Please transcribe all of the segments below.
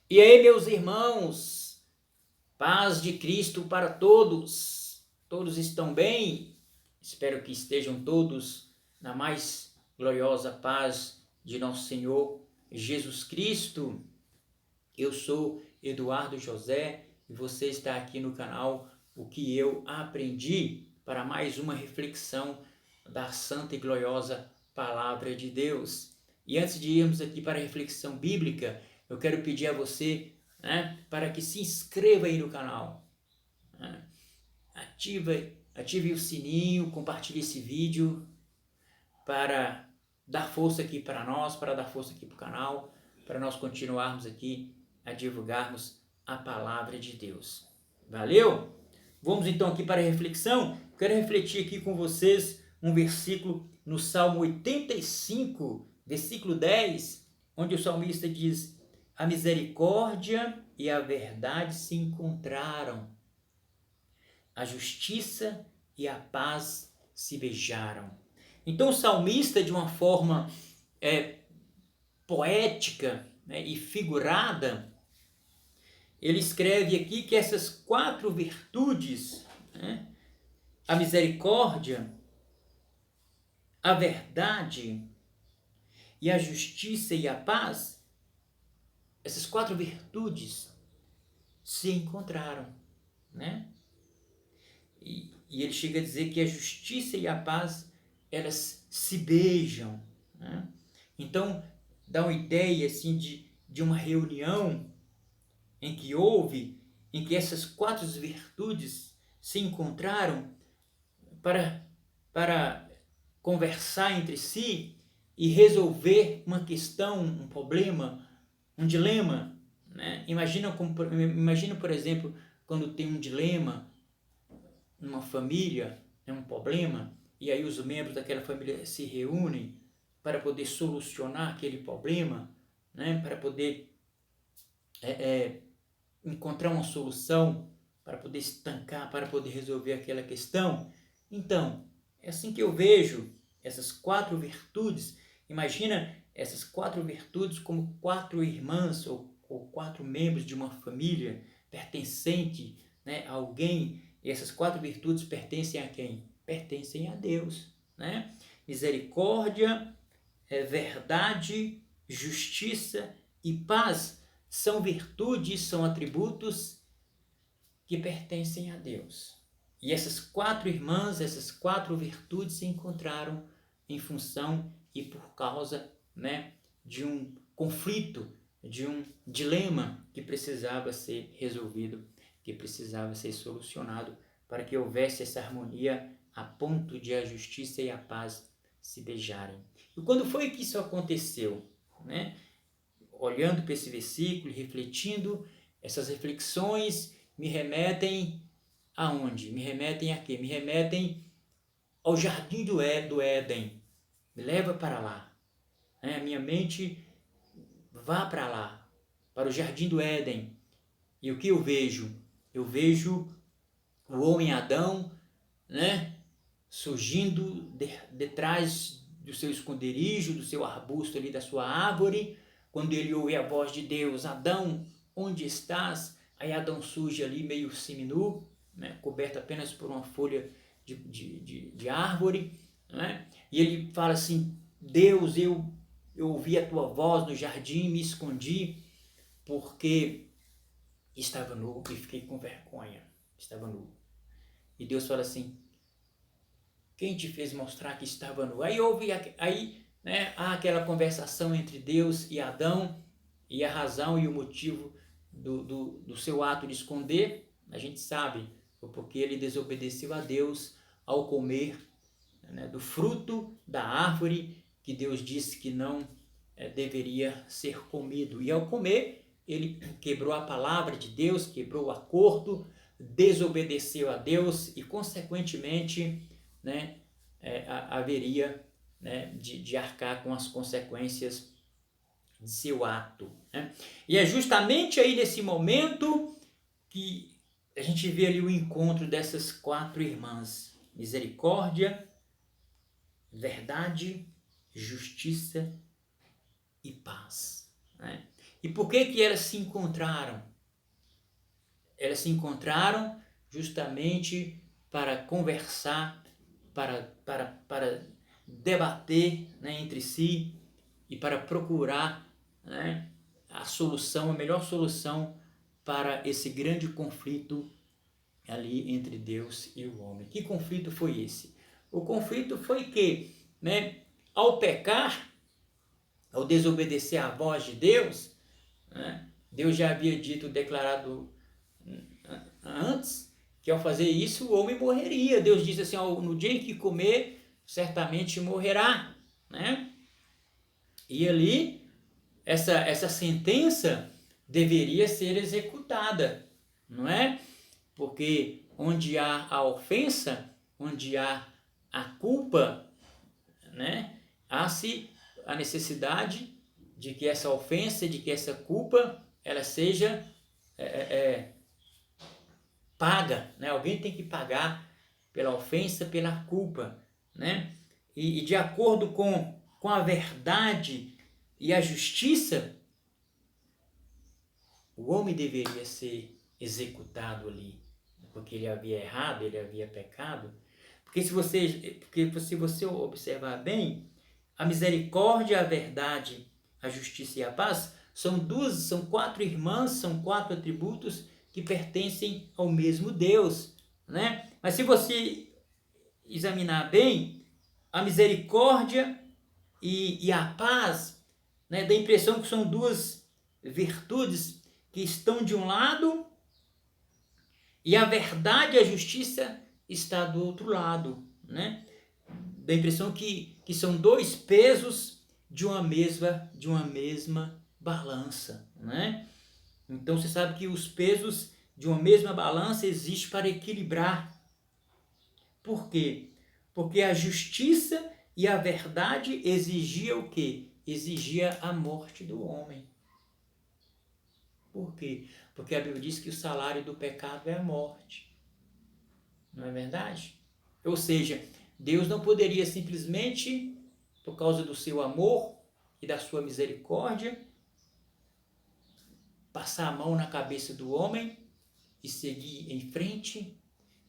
E aí, meus irmãos, paz de Cristo para todos. Todos estão bem? Espero que estejam todos na mais gloriosa paz de nosso Senhor Jesus Cristo. Eu sou Eduardo José e você está aqui no canal O que eu aprendi para mais uma reflexão da santa e gloriosa palavra de Deus. E antes de irmos aqui para a reflexão bíblica, eu quero pedir a você, para que se inscreva aí no canal. Ative o sininho, compartilhe esse vídeo para dar força aqui para nós, para dar força aqui para o canal, para nós continuarmos aqui a divulgarmos a palavra de Deus. Valeu? Vamos então aqui para a reflexão. Quero refletir aqui com vocês um versículo no Salmo 85, versículo 10, onde o salmista diz: a misericórdia e a verdade se encontraram, a justiça e a paz se beijaram. Então o salmista, de uma forma poética, e figurada, ele escreve aqui que essas quatro virtudes, a misericórdia, a verdade e a justiça e a paz, essas quatro virtudes se encontraram, E ele chega a dizer que a justiça e a paz, elas se beijam, Então, dá uma ideia assim de uma reunião em que essas quatro virtudes se encontraram para conversar entre si e resolver uma questão, um problema, um dilema. Imagina, por exemplo, quando tem um dilema numa família, um problema, e aí os membros daquela família se reúnem para poder solucionar aquele problema, para poder encontrar uma solução, para poder estancar, para poder resolver aquela questão. Então, é assim que eu vejo essas quatro virtudes. Imagina essas quatro virtudes como quatro irmãs ou quatro membros de uma família pertencente, a alguém. E essas quatro virtudes pertencem a quem? Pertencem a Deus. Misericórdia, verdade, justiça e paz são virtudes, são atributos que pertencem a Deus. E essas quatro irmãs, essas quatro virtudes se encontraram em função e por causa, de um conflito, de um dilema que precisava ser resolvido, que precisava ser solucionado para que houvesse essa harmonia a ponto de a justiça e a paz se beijarem. E quando foi que isso aconteceu? Olhando para esse versículo, refletindo, essas reflexões me remetem aonde? Me remetem a quê? Me remetem ao jardim do Éden. Me leva para lá. A minha mente vá para lá, para o jardim do Éden. E o que eu vejo? Eu vejo o homem Adão, surgindo detrás do seu esconderijo, do seu arbusto ali, da sua árvore, quando ele ouve a voz de Deus: Adão, onde estás? Aí Adão surge ali meio seminu, coberto apenas por uma folha de árvore, e ele fala assim: Deus, eu ouvi a tua voz no jardim, me escondi, porque estava nu e fiquei com vergonha, estava nu. E Deus fala assim: quem te fez mostrar que estava nu? Aí há aquela conversação entre Deus e Adão, e a razão e o motivo do seu ato de esconder, a gente sabe, foi porque ele desobedeceu a Deus ao comer, do fruto da árvore que Deus disse que não deveria ser comido. E ao comer, ele quebrou a palavra de Deus, quebrou o acordo, desobedeceu a Deus e, consequentemente, haveria de arcar com as consequências de seu ato. E é justamente aí nesse momento que a gente vê ali o encontro dessas quatro irmãs: misericórdia, verdade, justiça e paz. E por que que elas se encontraram? Elas se encontraram justamente para conversar, para debater, né, entre si e para procurar, né, a solução, a melhor solução para esse grande conflito ali entre Deus e o homem. Que conflito foi esse? O conflito foi que, né, ao pecar, ao desobedecer à voz de Deus, né, Deus já havia dito, declarado antes, que ao fazer isso o homem morreria. Deus disse assim, no dia em que comer, certamente morrerá, né? E ali, essa sentença deveria ser executada, não é? Porque onde há a ofensa, onde há a culpa, né, há-se a necessidade de que essa ofensa, de que essa culpa, ela seja paga, né? Alguém tem que pagar pela ofensa, pela culpa, né? E de acordo com a verdade e a justiça, o homem deveria ser executado ali, porque ele havia errado, ele havia pecado. Porque se você observar bem, a misericórdia, a verdade, a justiça e a paz são 4 irmãs, são 4 atributos que pertencem ao mesmo Deus, né? Mas se você examinar bem, a misericórdia e a paz, né, dá a impressão que são 2 virtudes que estão de um lado e a verdade e a justiça está do outro lado, né? Dá a impressão que são 2 pesos de uma mesma balança, né? Então você sabe que os pesos de uma mesma balança existem para equilibrar. Por quê? Porque a justiça e a verdade exigia o quê? Exigia a morte do homem. Por quê? Porque a Bíblia diz que o salário do pecado é a morte. Não é verdade? Ou seja, Deus não poderia simplesmente, por causa do seu amor e da sua misericórdia, passar a mão na cabeça do homem e seguir em frente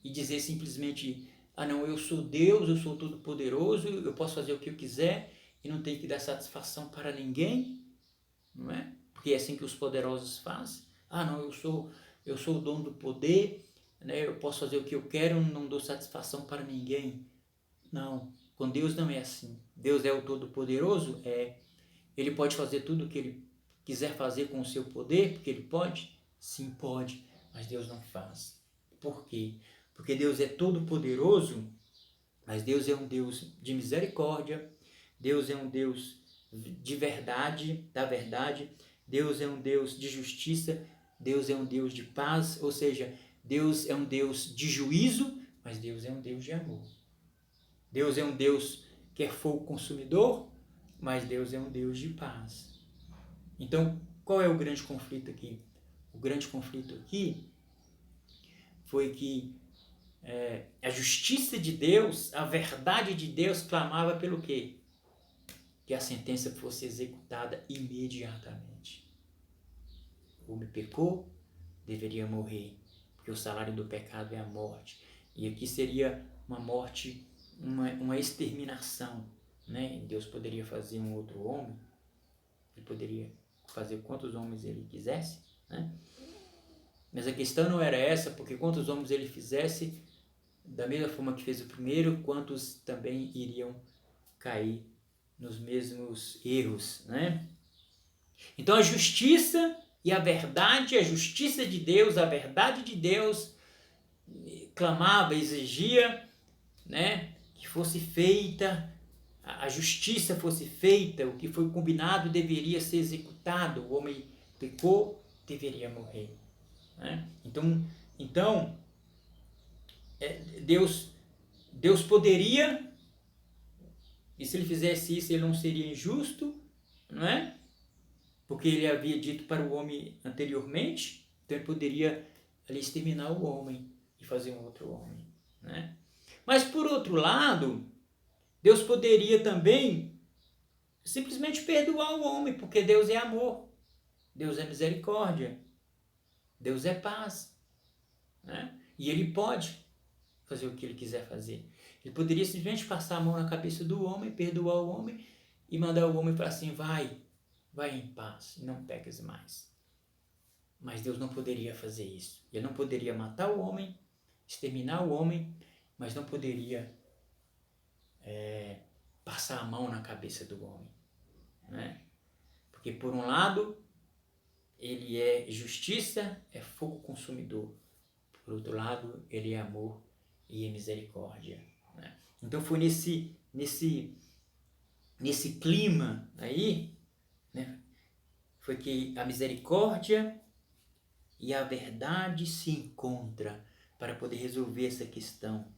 e dizer simplesmente, não, eu sou Deus, eu sou todo-poderoso, eu posso fazer o que eu quiser e não tenho que dar satisfação para ninguém, não é? Porque é assim que os poderosos fazem. Não, eu sou o dono do poder, né? Eu posso fazer o que eu quero, não dou satisfação para ninguém. Não, com Deus não é assim. Deus é o todo-poderoso, Ele pode fazer tudo o que Ele quiser fazer com o seu poder, porque Ele pode? Sim, pode, mas Deus não faz. Por quê? Porque Deus é todo-poderoso, mas Deus é um Deus de misericórdia, Deus é um Deus de verdade, da verdade, Deus é um Deus de justiça, Deus é um Deus de paz, ou seja, Deus é um Deus de juízo, mas Deus é um Deus de amor. Deus é um Deus que é fogo consumidor, mas Deus é um Deus de paz. Então, qual é o grande conflito aqui? O grande conflito aqui foi que a justiça de Deus, a verdade de Deus clamava pelo quê? Que a sentença fosse executada imediatamente. O homem pecou, deveria morrer, porque o salário do pecado é a morte. E aqui seria uma morte, uma exterminação, né? Deus poderia fazer um outro homem, ele poderia fazer quantos homens ele quisesse, né? Mas a questão não era essa, porque quantos homens ele fizesse, da mesma forma que fez o primeiro, quantos também iriam cair nos mesmos erros, né? Então a justiça e a verdade, a justiça de Deus, a verdade de Deus clamava, exigia, né, que fosse feita, a justiça fosse feita, o que foi combinado deveria ser executado, o homem pecou, deveria morrer, né? Então Deus poderia, e se ele fizesse isso, ele não seria injusto, não é? Porque ele havia dito para o homem anteriormente, então ele poderia ali exterminar o homem e fazer um outro homem, né? Mas por outro lado, Deus poderia também simplesmente perdoar o homem, porque Deus é amor, Deus é misericórdia, Deus é paz, né? E Ele pode fazer o que Ele quiser fazer. Ele poderia simplesmente passar a mão na cabeça do homem, perdoar o homem e mandar o homem falar assim, vai em paz, não peques mais. Mas Deus não poderia fazer isso. Ele não poderia matar o homem, exterminar o homem, mas não poderia passar a mão na cabeça do homem, né? Porque por um lado, ele é justiça, é fogo consumidor. Por outro lado, ele é amor e é misericórdia, né? Então foi nesse clima aí, né, foi que a misericórdia e a verdade se encontram para poder resolver essa questão,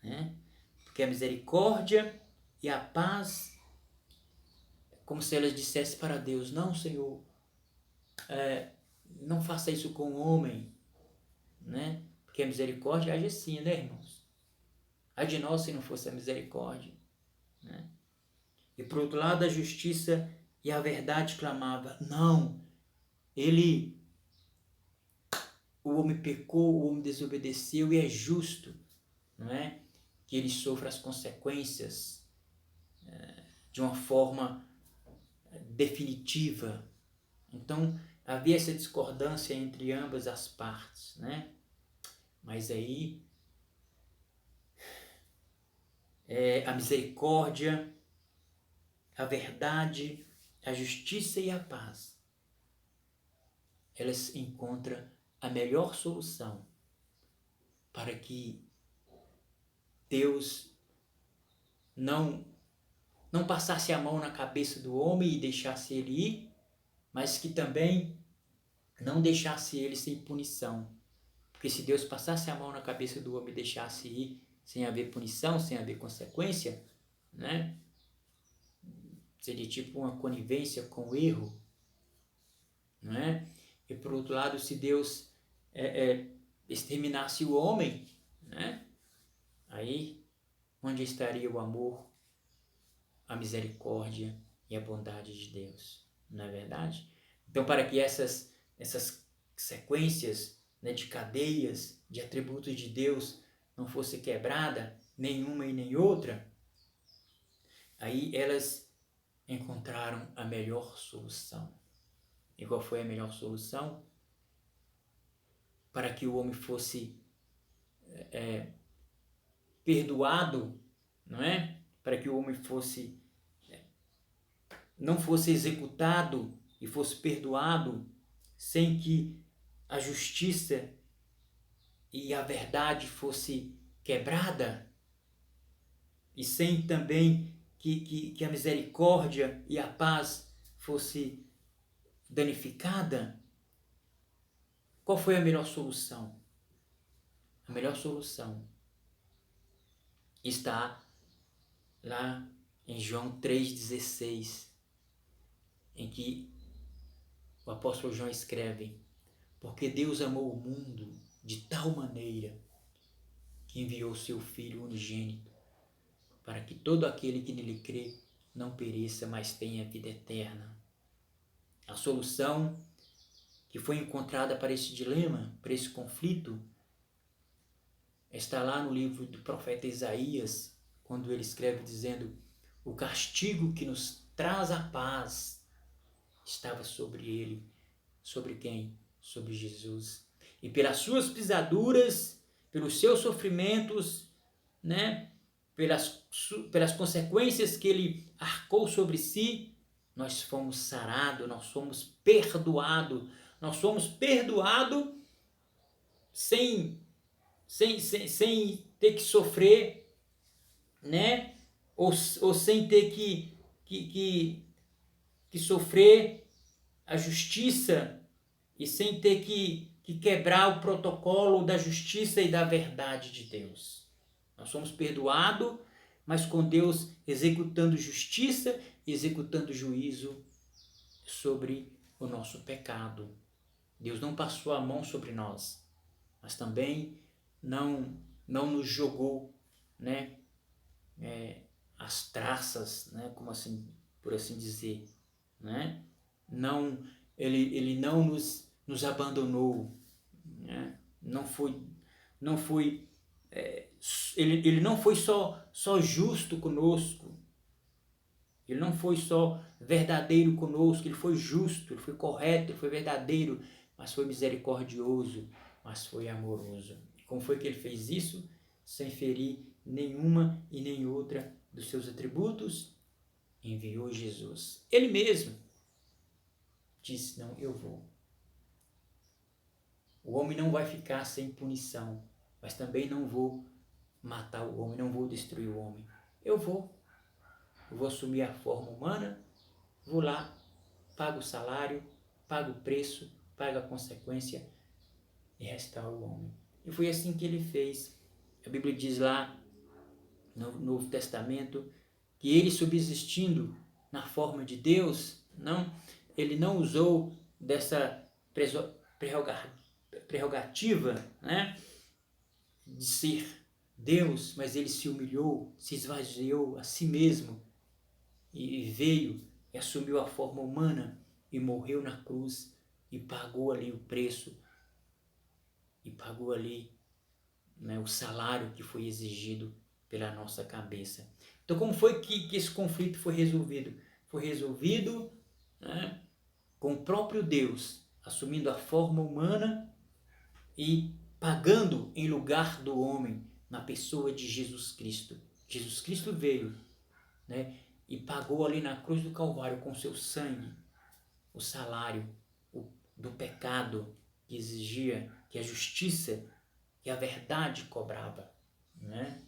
né? Porque a misericórdia e a paz, como se elas dissessem para Deus, não, Senhor, não faça isso com o homem, né? Porque a misericórdia age assim, né, irmãos? Ai de nós se não fosse a misericórdia, né? E por outro lado, a justiça e a verdade clamava, não, o homem pecou, o homem desobedeceu e é justo, não é? Que ele sofra as consequências de uma forma definitiva. Então, havia essa discordância entre ambas as partes, né? Mas aí, a misericórdia, a verdade, a justiça e a paz, elas encontram a melhor solução para que Deus não passasse a mão na cabeça do homem e deixasse ele ir, mas que também não deixasse ele sem punição. Porque se Deus passasse a mão na cabeça do homem e deixasse ir sem haver punição, sem haver consequência, né? Seria tipo uma conivência com o erro, né? E por outro lado, se Deus exterminasse o homem, né? Aí, onde estaria o amor, a misericórdia e a bondade de Deus, não é verdade? Então, para que essas sequências, né, de cadeias, de atributos de Deus não fosse quebrada, nenhuma e nem outra, aí elas encontraram a melhor solução. E qual foi a melhor solução? Para que o homem fosse perdoado, não é? Para que o homem não fosse executado e fosse perdoado sem que a justiça e a verdade fosse quebrada e sem também que a misericórdia e a paz fosse danificada. Qual foi a melhor solução? A melhor solução está lá em João 3,16, em que o apóstolo João escreve: porque Deus amou o mundo de tal maneira que enviou seu Filho unigênito, para que todo aquele que nele crê não pereça, mas tenha vida eterna. A solução que foi encontrada para esse dilema, para esse conflito, está lá no livro do profeta Isaías, quando ele escreve dizendo: o castigo que nos traz a paz estava sobre ele. Sobre quem? Sobre Jesus. E pelas suas pisaduras, pelos seus sofrimentos, né? pelas consequências que ele arcou sobre si, nós fomos sarados, nós fomos perdoados. Nós fomos perdoados sem ter que sofrer, né? Ou sem ter que sofrer a justiça e sem ter que quebrar o protocolo da justiça e da verdade de Deus. Nós somos perdoados, mas com Deus executando justiça e executando juízo sobre o nosso pecado. Deus não passou a mão sobre nós, mas também não nos jogou, né, as traças, né, como assim, por assim dizer, né? Não ele não nos abandonou, né? Não foi ele não foi só justo conosco, ele não foi só verdadeiro conosco, ele foi justo, ele foi correto, ele foi verdadeiro, mas foi misericordioso, mas foi amoroso. Como foi que ele fez isso? Sem ferir nenhuma e nem outra dos seus atributos, enviou Jesus. Ele mesmo disse, não, eu vou. O homem não vai ficar sem punição, mas também não vou matar o homem, não vou destruir o homem. Eu vou assumir a forma humana, vou lá, pago o salário, pago o preço, pago a consequência e restauro o homem. E foi assim que ele fez. A Bíblia diz lá no Novo Testamento que ele, subsistindo na forma de Deus, ele não usou dessa prerrogativa, né, de ser Deus, mas ele se humilhou, se esvaziou a si mesmo e veio e assumiu a forma humana e morreu na cruz e pagou ali o preço e pagou ali, né, o salário que foi exigido pela nossa cabeça. Então, como foi que esse conflito foi resolvido? Foi resolvido, né, com o próprio Deus assumindo a forma humana e pagando em lugar do homem na pessoa de Jesus Cristo. Jesus Cristo veio, né, e pagou ali na cruz do Calvário com seu sangue o salário do pecado que exigia, que a justiça, que a verdade cobrava, né?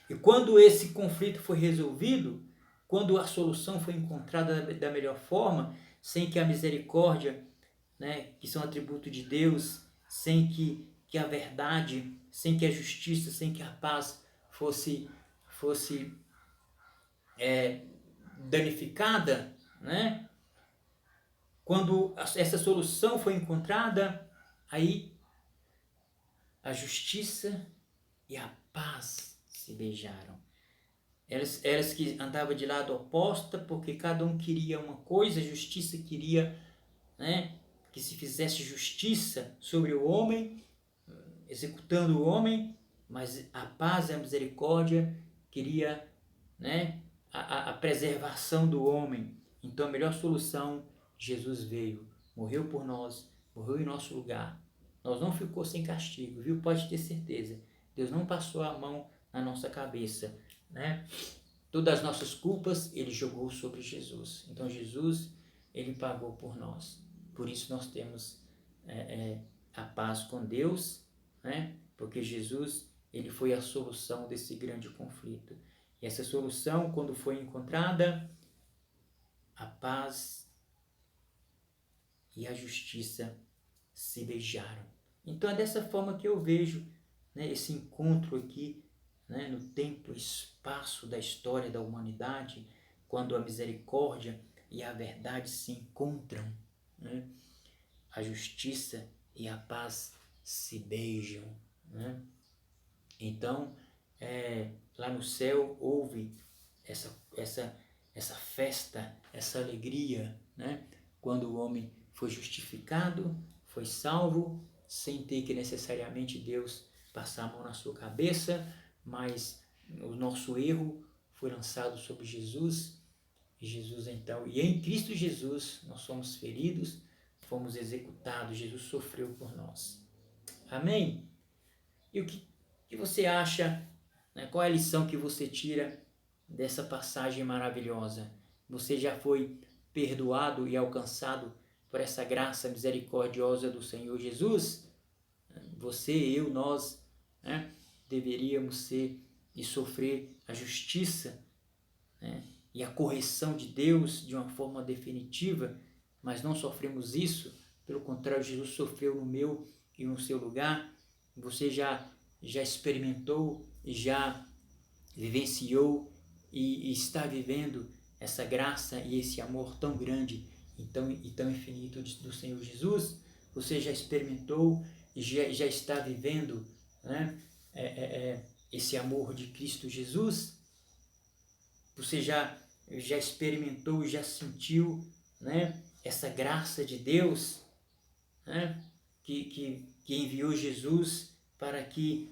E quando esse conflito foi resolvido, quando a solução foi encontrada da melhor forma, sem que a misericórdia, né, que são atributo de Deus, sem que a verdade, sem que a justiça, sem que a paz fosse danificada, né? Quando essa solução foi encontrada, aí a justiça e a paz se beijaram. Elas que andavam de lado oposto, porque cada um queria uma coisa, a justiça queria, né, que se fizesse justiça sobre o homem, executando o homem, mas a paz e a misericórdia queria, né, a preservação do homem. Então a melhor solução, Jesus veio, morreu por nós, morreu em nosso lugar. Nós não ficou sem castigo, viu? Pode ter certeza. Deus não passou a mão na nossa cabeça, né? Todas as nossas culpas ele jogou sobre Jesus. Então Jesus, ele pagou por nós. Por isso nós temos a paz com Deus, né? Porque Jesus, ele foi a solução desse grande conflito. E essa solução, quando foi encontrada, a paz e a justiça se beijaram. Então é dessa forma que eu vejo, né, esse encontro aqui, né, no tempo e espaço da história da humanidade, quando a misericórdia e a verdade se encontram, né, a justiça e a paz se beijam, né? Então, lá no céu houve essa festa, essa alegria, né? Quando o homem foi justificado, foi salvo, sem ter que necessariamente Deus passar a mão na sua cabeça, mas o nosso erro foi lançado sobre Jesus, e Jesus então, e em Cristo Jesus nós somos feridos, fomos executados, Jesus sofreu por nós. Amém? E o que você acha, né? Qual é a lição que você tira dessa passagem maravilhosa? Você já foi perdoado e alcançado por essa graça misericordiosa do Senhor Jesus? Você, eu, nós, né, deveríamos ser e sofrer a justiça, né, e a correção de Deus de uma forma definitiva, mas não sofremos isso. Pelo contrário, Jesus sofreu no meu e no seu lugar. Você já experimentou, já vivenciou e está vivendo essa graça e esse amor tão grande e tão infinito do Senhor Jesus? Você já experimentou e já está vivendo, né, esse amor de Cristo Jesus? Você já experimentou, já sentiu, né, essa graça de Deus, né? que enviou Jesus para que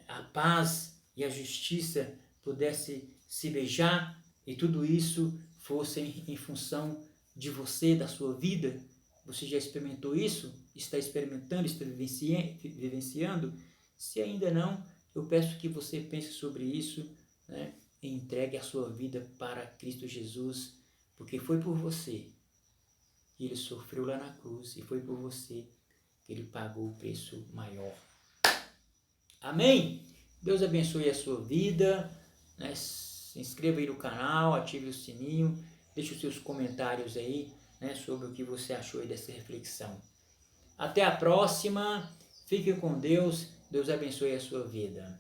a paz e a justiça pudesse se beijar, e tudo isso fosse em função de você, da sua vida. Você já experimentou isso? Está experimentando? Está vivenciando? Se ainda não, eu peço que você pense sobre isso, né? E entregue a sua vida para Cristo Jesus, porque foi por você que Ele sofreu lá na cruz, e foi por você que Ele pagou o preço maior. Amém? Deus abençoe a sua vida, né? Se inscreva aí no canal, ative o sininho, deixe os seus comentários aí, né, sobre o que você achou aí dessa reflexão. Até a próxima, fique com Deus, Deus abençoe a sua vida.